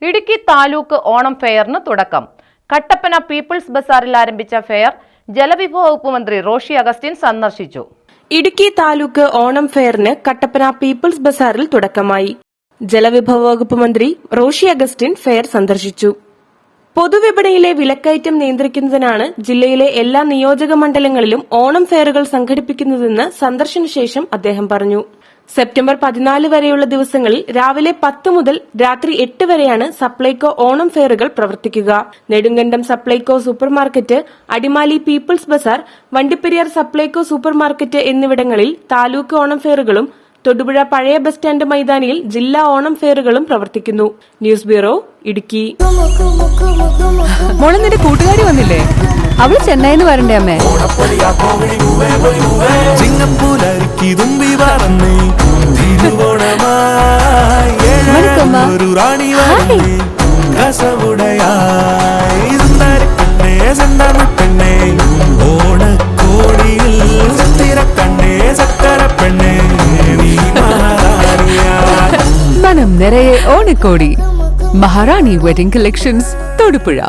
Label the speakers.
Speaker 1: ഇടുക്കി താലൂക്ക് ഓണം ഫെയറിന് തുടക്കം. കട്ടപ്പന പീപ്പിൾസ് ബസാറിൽ ആരംഭിച്ച ഫെയർ ജലവിഭവ വകുപ്പ് മന്ത്രി റോഷി അഗസ്റ്റിൻ സന്ദർശിച്ചു.
Speaker 2: ഇടുക്കി താലൂക്ക് ഓണം ഫെയറിന് കട്ടപ്പന പീപ്പിൾസ് ബസാറിൽ തുടക്കമായി. ജലവിഭവ വകുപ്പ് മന്ത്രി റോഷി അഗസ്റ്റിൻ ഫെയർ സന്ദർശിച്ചു. പൊതുവിപണിയിലെ വിലക്കയറ്റം നിയന്ത്രിക്കുന്നതിനാണ് ജില്ലയിലെ എല്ലാ നിയോജക മണ്ഡലങ്ങളിലും ഓണം ഫെയറുകൾ സംഘടിപ്പിക്കുന്നതെന്ന് സന്ദർശനശേഷം അദ്ദേഹം പറഞ്ഞു. സെപ്റ്റംബർ 14 വരെയുള്ള ദിവസങ്ങളിൽ രാവിലെ 10 മുതൽ രാത്രി 8 വരെയാണ് സപ്ലൈകോ ഓണം ഫെയറുകൾ പ്രവർത്തിക്കുക. Nedumkandam Supplyco supermarket, Adimali people's bazaar, Vandiperiyar Supplyco supermarket എന്നിവിടങ്ങളിൽ താലൂക്ക് ഓണം ഫെയറുകളും തൊടുപുഴ പഴയ ബസ് സ്റ്റാൻഡ് മൈതാനിയിൽ ജില്ലാ ഓണം ഫെയറുകളും പ്രവർത്തിക്കുന്നു. News bureau, Idukki.
Speaker 3: മോളെ, നിന്റെ കൂട്ടുകാരി വന്നില്ലേ? അവൾ ചെന്നൈന്ന് വരണ്ടേ അമ്മേ? മനം നിറയെ ഓണക്കോടി. മഹാറാണി വെഡിംഗ് കളക്ഷൻസ്, തൊടുപുഴ.